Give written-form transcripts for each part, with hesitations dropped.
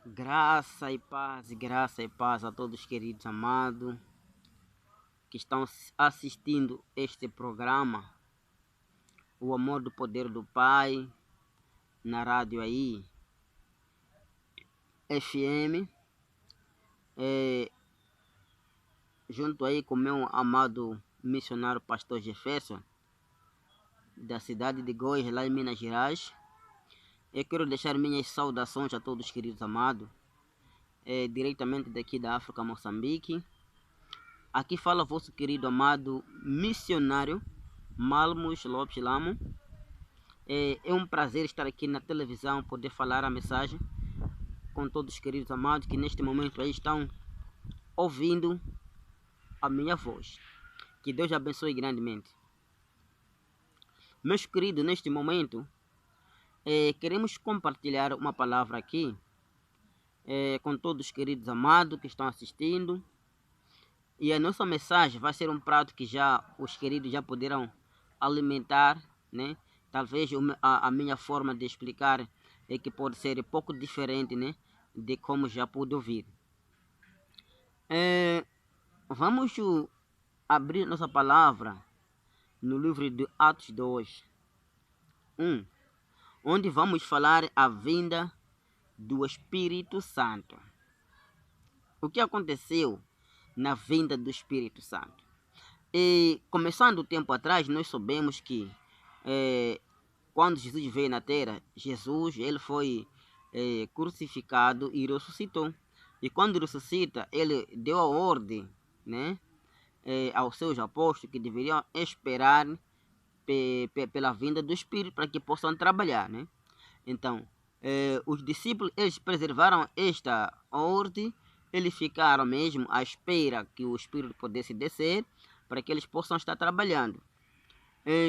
Graça e paz a todos queridos amados que estão assistindo este programa, O Amor do Poder do Pai, na rádio aí, FM, junto aí com meu amado missionário pastor Jefferson, da cidade de Goiás, lá em Minas Gerais. Eu quero deixar minhas saudações a todos queridos amados, diretamente daqui da África, Moçambique. Aqui fala vosso querido amado missionário Malmos Lopes Lamo. É um prazer estar aqui na televisão, poder falar a mensagem com todos os queridos amados que neste momento aí estão ouvindo a minha voz. Que Deus abençoe grandemente. Meus queridos, neste momento queremos compartilhar uma palavra aqui com todos os queridos amados que estão assistindo. E a nossa mensagem vai ser um prato que já os queridos já poderão alimentar, né? Talvez a minha forma de explicar é que pode ser um pouco diferente, né? De como já pude ouvir. Vamos abrir nossa palavra no livro de Atos 2, 1, onde vamos falar a vinda do Espírito Santo. O que aconteceu na vinda do Espírito Santo? E começando o tempo atrás, nós soubemos que quando Jesus veio na terra, ele foi crucificado e ressuscitou. E quando ressuscita, ele deu a ordem, né, aos seus apóstolos que deveriam esperar pela vinda do Espírito para que possam trabalhar, né? Então, os discípulos, eles preservaram esta ordem, eles ficaram mesmo à espera que o Espírito pudesse descer para que eles possam estar trabalhando.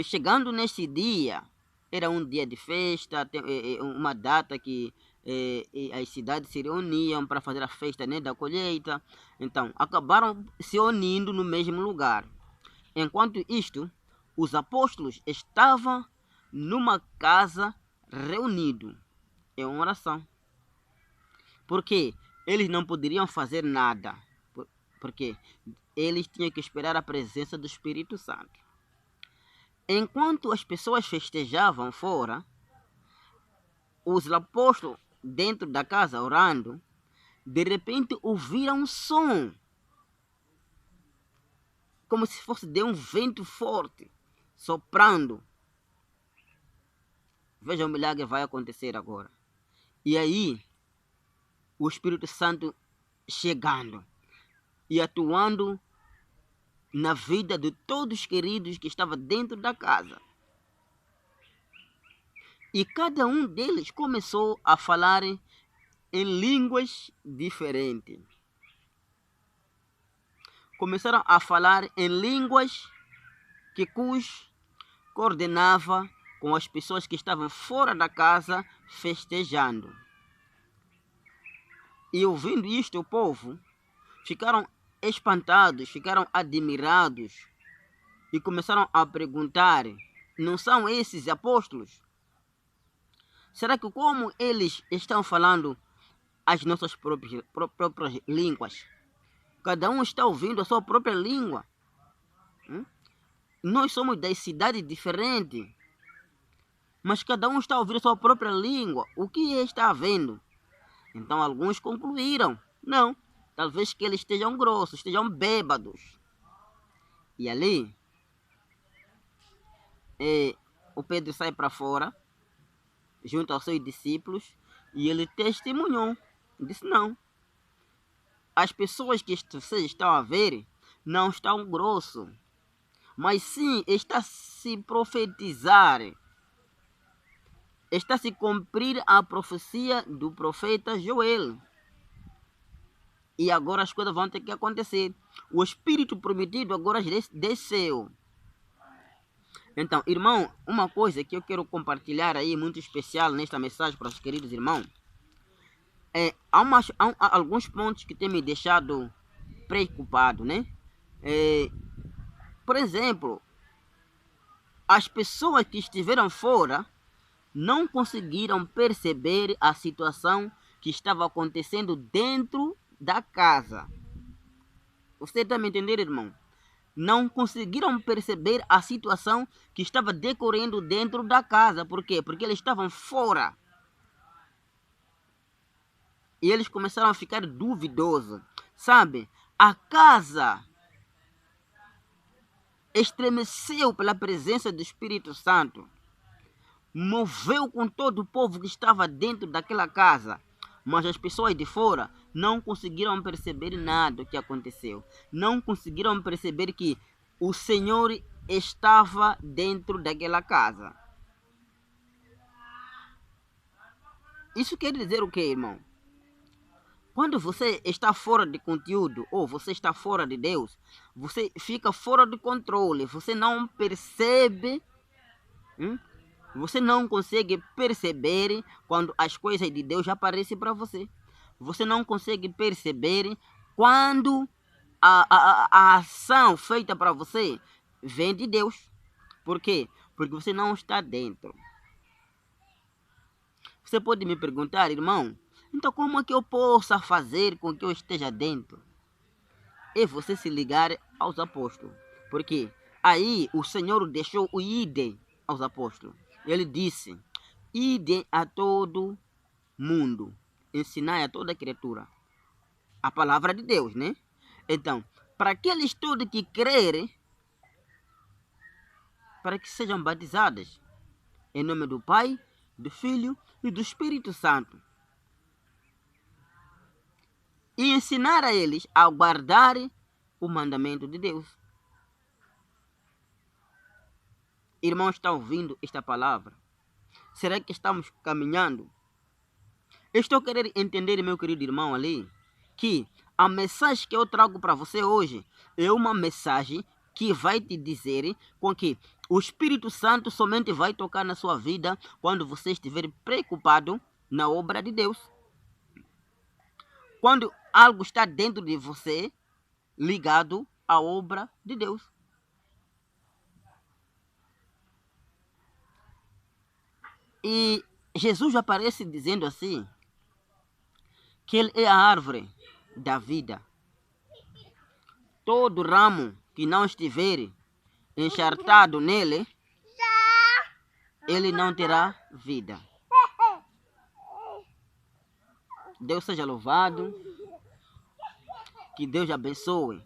Chegando nesse dia, era um dia de festa, uma data que as cidades se reuniam para fazer a festa, né, da colheita. Então, acabaram se unindo no mesmo lugar. Enquanto isto, os apóstolos estavam numa casa reunidos em uma oração. Porque eles não poderiam fazer nada, porque eles tinham que esperar a presença do Espírito Santo. Enquanto as pessoas festejavam fora, os apóstolos dentro da casa orando, de repente ouviram um som, como se fosse de um vento forte, soprando. Veja, o milagre vai acontecer agora. E aí, o Espírito Santo chegando e atuando na vida de todos os queridos que estavam dentro da casa. E cada um deles começou a falar em línguas diferentes. Começaram a falar em línguas que coordenava com as pessoas que estavam fora da casa festejando. E ouvindo isto, o povo ficaram espantados, ficaram admirados e começaram a perguntar: não são esses apóstolos? Será que como eles estão falando as nossas próprias línguas? Cada um está ouvindo a sua própria língua. Nós somos das cidades diferentes, mas cada um está ouvindo a sua própria língua. O que está havendo? Então alguns concluíram: não, talvez que eles estejam grossos, estejam bêbados. E ali, o Pedro sai para fora, junto aos seus discípulos, e ele testemunhou. Disse: não, as pessoas que vocês estão a ver não estão grossos, mas sim está se profetizar, está se cumprir a profecia do profeta Joel. E agora as coisas vão ter que acontecer. O Espírito prometido agora desceu. Então, irmão, uma coisa que eu quero compartilhar aí, muito especial nesta mensagem para os queridos irmãos, há alguns pontos que têm me deixado preocupado, né? Por exemplo, as pessoas que estiveram fora não conseguiram perceber a situação que estava acontecendo dentro da casa. Você está me entendendo, irmão? Não conseguiram perceber a situação que estava decorrendo dentro da casa. Por quê? Porque eles estavam fora. E eles começaram a ficar duvidosos. Sabe? A casa estremeceu pela presença do Espírito Santo. Moveu com todo o povo que estava dentro daquela casa. Mas as pessoas de fora não conseguiram perceber nada do que aconteceu. Não conseguiram perceber que o Senhor estava dentro daquela casa. Isso quer dizer o quê, irmão? Quando você está fora de conteúdo ou você está fora de Deus, você fica fora de controle. Você não percebe... Você não consegue perceber quando as coisas de Deus aparecem para você. Você não consegue perceber quando a ação feita para você vem de Deus. Por quê? Porque você não está dentro. Você pode me perguntar, irmão, então como é que eu possa fazer com que eu esteja dentro? É você se ligar aos apóstolos. Porque aí o Senhor deixou o idem aos apóstolos. Ele disse, idem a todo mundo, ensinai a toda criatura. A palavra de Deus, né? Então, para aqueles todos que crerem, para que sejam batizadas, em nome do Pai, do Filho e do Espírito Santo. E ensinar a eles a guardar o mandamento de Deus. Irmão, está ouvindo esta palavra? Será que estamos caminhando? Estou querendo entender, meu querido irmão ali, que a mensagem que eu trago para você hoje é uma mensagem que vai te dizer com que o Espírito Santo somente vai tocar na sua vida quando você estiver preocupado na obra de Deus. Quando algo está dentro de você ligado à obra de Deus. E Jesus aparece dizendo assim, que Ele é a árvore da vida. Todo ramo que não estiver enchartado nele, ele não terá vida. Deus seja louvado. Que Deus abençoe.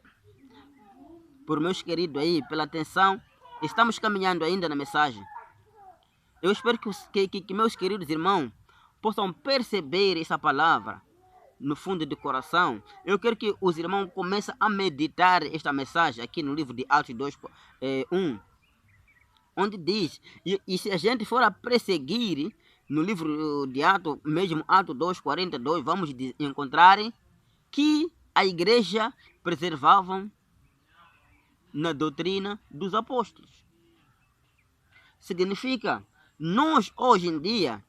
Por meus queridos aí, pela atenção. Estamos caminhando ainda na mensagem. Eu espero que meus queridos irmãos possam perceber essa palavra no fundo do coração. Eu quero que os irmãos comecem a meditar esta mensagem aqui no livro de Atos 2:1, onde diz, e se a gente for a perseguir, no livro de Atos, mesmo Atos 2:42, vamos encontrar que a igreja preservavam na doutrina dos apóstolos. Significa, nós hoje em dia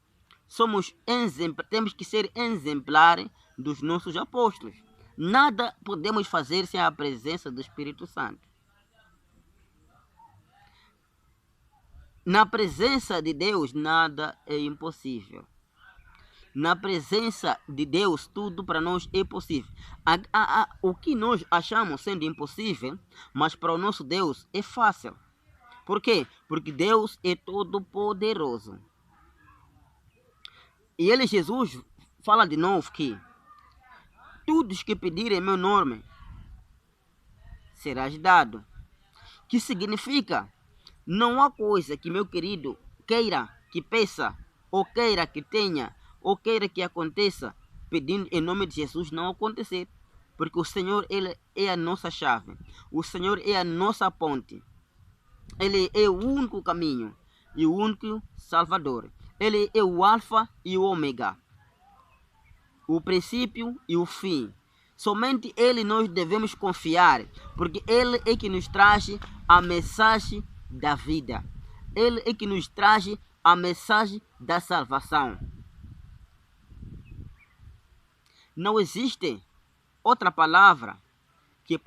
temos que ser exemplares dos nossos apóstolos. Nada podemos fazer sem a presença do Espírito Santo. Na presença de Deus, nada é impossível. Na presença de Deus, tudo para nós é possível. O que nós achamos sendo impossível, mas para o nosso Deus é fácil. Por quê? Porque Deus é todo poderoso. E ele, Jesus, fala de novo que todos que pedirem em meu nome serás dado. Que significa, não há coisa que meu querido queira que peça, ou queira que tenha, ou queira que aconteça, pedindo em nome de Jesus, não acontecer. Porque o Senhor, Ele é a nossa chave. O Senhor é a nossa ponte. Ele é o único caminho e o único Salvador. Ele é o Alfa e o Ômega, o princípio e o fim. Somente Ele nós devemos confiar, porque Ele é que nos traz a mensagem da vida. Ele é que nos traz a mensagem da salvação. Não existe outra palavra que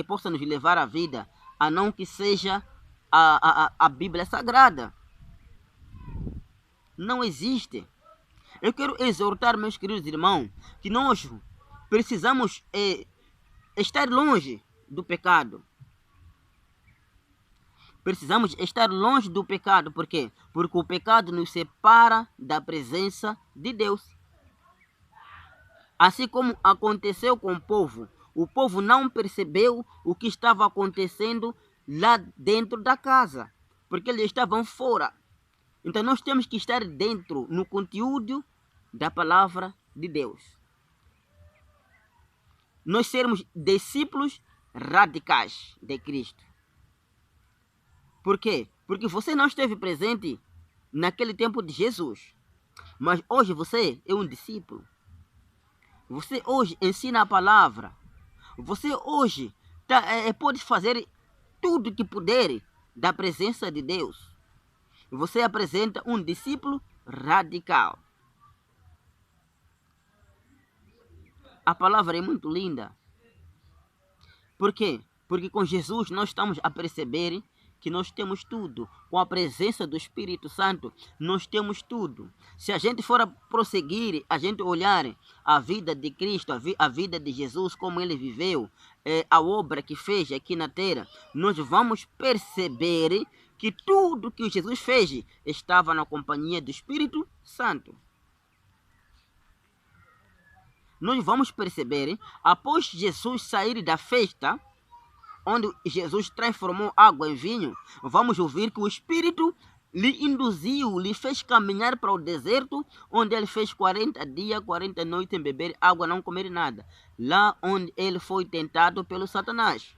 possa nos levar à vida, a não que seja a Bíblia Sagrada. Não existe. Eu quero exortar, meus queridos irmãos, que nós precisamos estar longe do pecado. Precisamos estar longe do pecado. Por quê? Porque o pecado nos separa da presença de Deus. Assim como aconteceu com o povo não percebeu o que estava acontecendo lá dentro da casa, porque eles estavam fora. Então nós temos que estar dentro, no conteúdo da palavra de Deus. Nós sermos discípulos radicais de Cristo. Por quê? Porque você não esteve presente naquele tempo de Jesus. Mas hoje você é um discípulo. Você hoje ensina a palavra. Você hoje pode fazer tudo que puder da presença de Deus. Você apresenta um discípulo radical. A palavra é muito linda. Por quê? Porque com Jesus nós estamos a perceber que nós temos tudo. Com a presença do Espírito Santo, nós temos tudo. Se a gente for a prosseguir, a gente olhar a vida de Cristo, a vida de Jesus, como ele viveu, a obra que fez aqui na terra, nós vamos perceber que tudo que Jesus fez estava na companhia do Espírito Santo. Nós vamos perceber, após Jesus sair da festa, onde Jesus transformou água em vinho, vamos ouvir que o Espírito lhe induziu, lhe fez caminhar para o deserto, onde ele fez 40 dias, 40 noites sem beber água, não comer nada. Lá onde ele foi tentado pelo Satanás.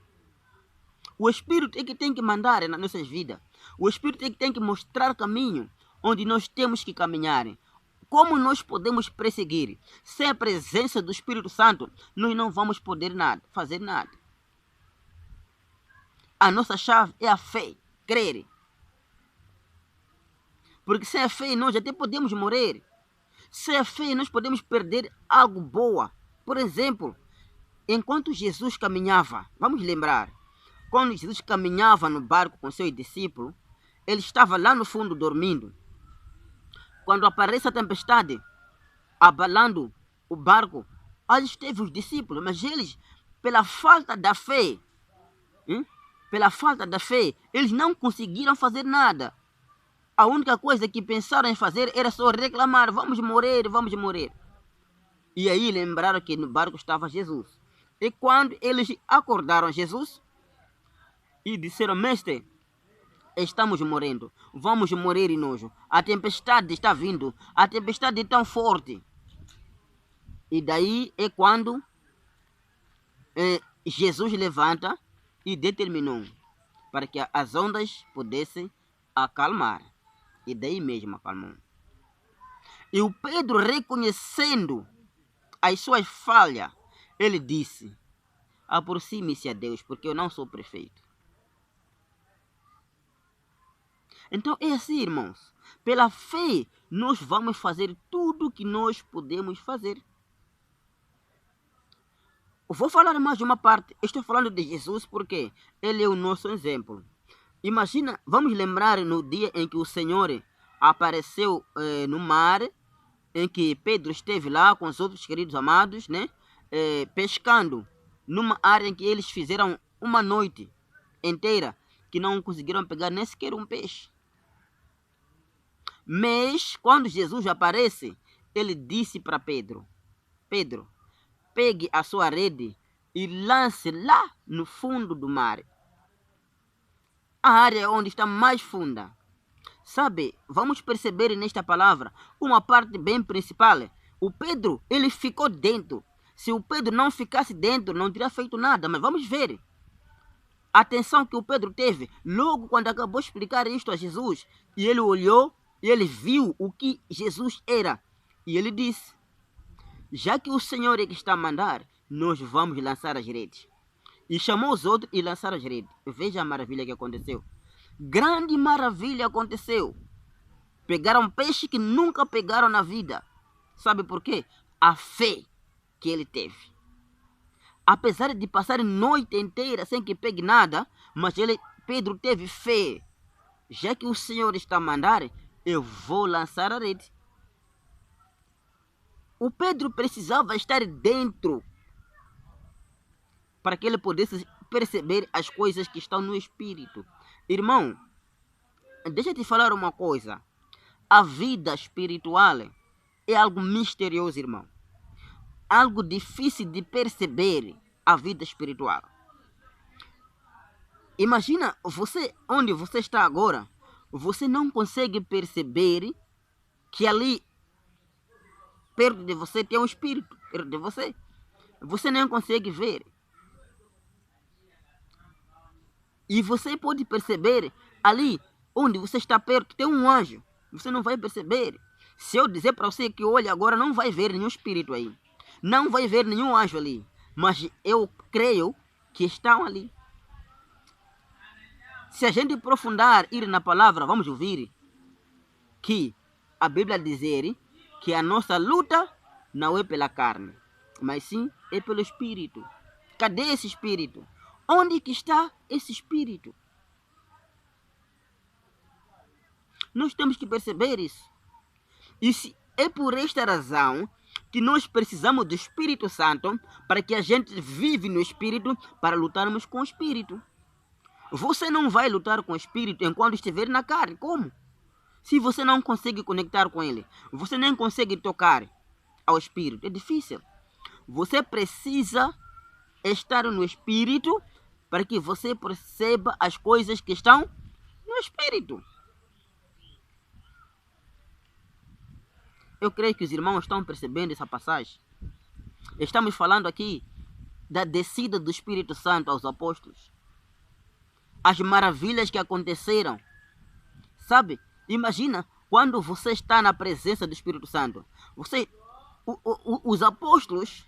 O Espírito é que tem que mandar nas nossas vidas. O Espírito é que tem que mostrar caminho onde nós temos que caminhar. Como nós podemos perseguir? Sem a presença do Espírito Santo, nós não vamos poder fazer nada. A nossa chave é a fé, crer. Porque sem a fé nós até podemos morrer. Sem a fé nós podemos perder algo boa. Por exemplo, enquanto Jesus caminhava, vamos lembrar, quando Jesus caminhava no barco com seus discípulos, ele estava lá no fundo dormindo. Quando aparece a tempestade, abalando o barco, ali esteve os discípulos, mas eles, pela falta da fé, eles não conseguiram fazer nada. A única coisa que pensaram em fazer era só reclamar, vamos morrer, vamos morrer. E aí lembraram que no barco estava Jesus. E quando eles acordaram Jesus e disseram, mestre, estamos morrendo, vamos morrer em nojo. A tempestade está vindo, a tempestade é tão forte. E daí é quando Jesus levanta e determinou para que as ondas pudessem acalmar. E daí mesmo acalmou. E o Pedro, reconhecendo as suas falhas, ele disse, aproxime-se a Deus, porque eu não sou perfeito. Então é assim, irmãos. Pela fé, nós vamos fazer tudo o que nós podemos fazer. Eu vou falar mais de uma parte. Estou falando de Jesus porque ele é o nosso exemplo. Imagina, vamos lembrar no dia em que o Senhor apareceu no mar, em que Pedro esteve lá com os outros queridos amados, né? Pescando numa área em que eles fizeram uma noite inteira, que não conseguiram pegar nem sequer um peixe. Mas quando Jesus aparece, ele disse para Pedro, Pedro, pegue a sua rede e lance lá no fundo do mar. A área onde está mais funda. Sabe, vamos perceber nesta palavra uma parte bem principal. O Pedro, ele ficou dentro. Se o Pedro não ficasse dentro, não teria feito nada. Mas vamos ver. A atenção que o Pedro teve, logo quando acabou de explicar isto a Jesus, e ele olhou, e ele viu o que Jesus era. E ele disse, já que o Senhor é que está a mandar, nós vamos lançar as redes. E chamou os outros e lançaram as redes. Veja a maravilha que aconteceu. Grande maravilha aconteceu. Pegaram peixe que nunca pegaram na vida. Sabe por quê? A fé que ele teve. Apesar de passar noite inteira sem que pegue nada, mas Pedro teve fé. Já que o Senhor está a mandar, eu vou lançar a rede. O Pedro precisava estar dentro para que ele pudesse perceber as coisas que estão no Espírito. Irmão, deixa eu te falar uma coisa. A vida espiritual é algo misterioso, irmão. Algo difícil de perceber, a vida espiritual. Imagina você, onde você está agora, você não consegue perceber que ali, perto de você, tem um espírito, perto de você. Você não consegue ver. E você pode perceber ali, onde você está perto, tem um anjo. Você não vai perceber. Se eu dizer para você que olha agora, não vai ver nenhum espírito aí. Não vai ver nenhum anjo ali. Mas eu creio que estão ali. Se a gente aprofundar, ir na palavra, vamos ouvir que a Bíblia dizer que a nossa luta não é pela carne, mas sim é pelo Espírito. Cadê esse Espírito? Onde que está esse Espírito? Nós temos que perceber isso. E se é por esta razão que nós precisamos do Espírito Santo para que a gente vive no Espírito para lutarmos com o Espírito. Você não vai lutar com o Espírito enquanto estiver na carne. Como? Se você não consegue conectar com ele, você nem consegue tocar ao Espírito. É difícil. Você precisa estar no Espírito para que você perceba as coisas que estão no Espírito. Eu creio que os irmãos estão percebendo essa passagem. Estamos falando aqui da descida do Espírito Santo aos apóstolos. As maravilhas que aconteceram. Sabe? Imagina quando você está na presença do Espírito Santo. Os apóstolos,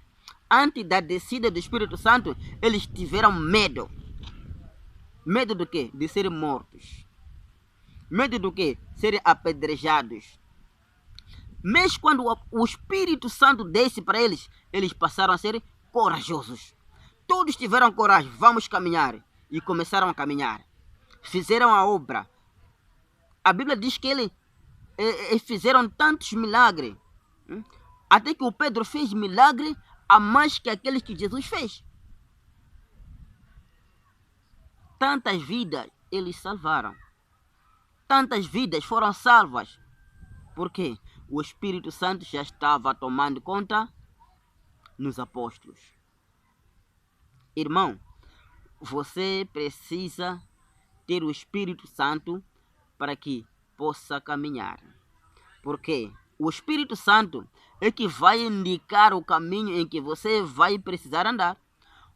antes da descida do Espírito Santo, eles tiveram medo. Medo do quê? De serem mortos. Medo do quê? Serem apedrejados. Mas quando o Espírito Santo desce para eles, eles passaram a ser corajosos. Todos tiveram coragem. Vamos caminhar. E começaram a caminhar. Fizeram a obra. A Bíblia diz que eles fizeram tantos milagres. Até que o Pedro fez milagre a mais que aqueles que Jesus fez. Tantas vidas eles salvaram. Tantas vidas foram salvas. Por quê? O Espírito Santo já estava tomando conta nos apóstolos. Irmão, você precisa ter o Espírito Santo para que possa caminhar. Porque o Espírito Santo é que vai indicar o caminho em que você vai precisar andar.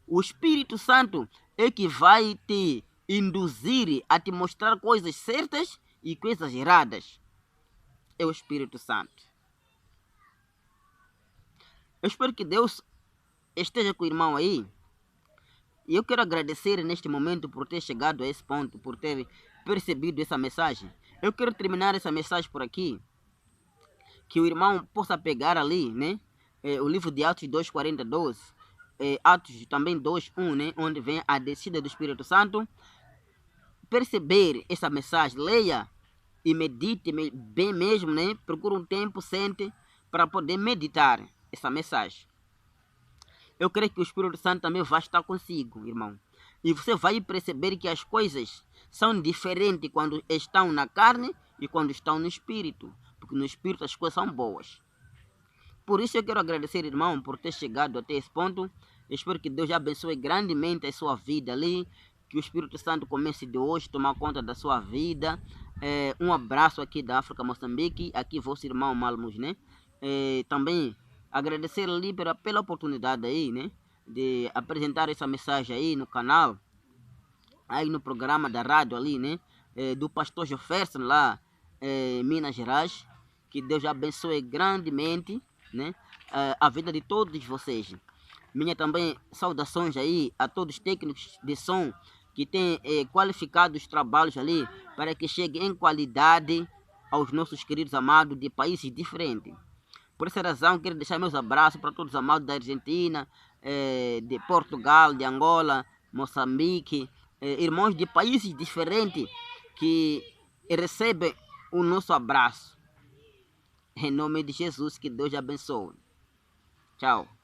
O Espírito Santo é que vai te induzir a te mostrar coisas certas e coisas erradas. É o Espírito Santo. Eu espero que Deus esteja com o irmão aí. E eu quero agradecer neste momento por ter chegado a esse ponto, por ter percebido essa mensagem. Eu quero terminar essa mensagem por aqui. Que o irmão possa pegar ali, né? O livro de Atos 2:40, 12. Atos também 2:1, né? Onde vem a descida do Espírito Santo. Perceber essa mensagem, leia e medite bem mesmo, né? Procure um tempo, sente para poder meditar essa mensagem. Eu creio que o Espírito Santo também vai estar consigo, irmão. E você vai perceber que as coisas são diferentes quando estão na carne e quando estão no Espírito. Porque no Espírito as coisas são boas. Por isso eu quero agradecer, irmão, por ter chegado até esse ponto. Eu espero que Deus abençoe grandemente a sua vida ali. Que o Espírito Santo comece de hoje a tomar conta da sua vida. Um abraço aqui da África, Moçambique. Aqui vosso irmão Malmus, né? Também agradecer ali pela oportunidade aí, né? De apresentar essa mensagem aí no canal. Aí no programa da rádio ali, né? Do pastor Jefferson lá em Minas Gerais. Que Deus abençoe grandemente, né? A vida de todos vocês. Minha também saudações aí a todos os técnicos de som que têm qualificado os trabalhos ali para que chegue em qualidade aos nossos queridos amados de países diferentes. Por essa razão, quero deixar meus abraços para todos os amados da Argentina, de Portugal, de Angola, Moçambique, irmãos de países diferentes que recebem o nosso abraço. Em nome de Jesus, que Deus abençoe. Tchau.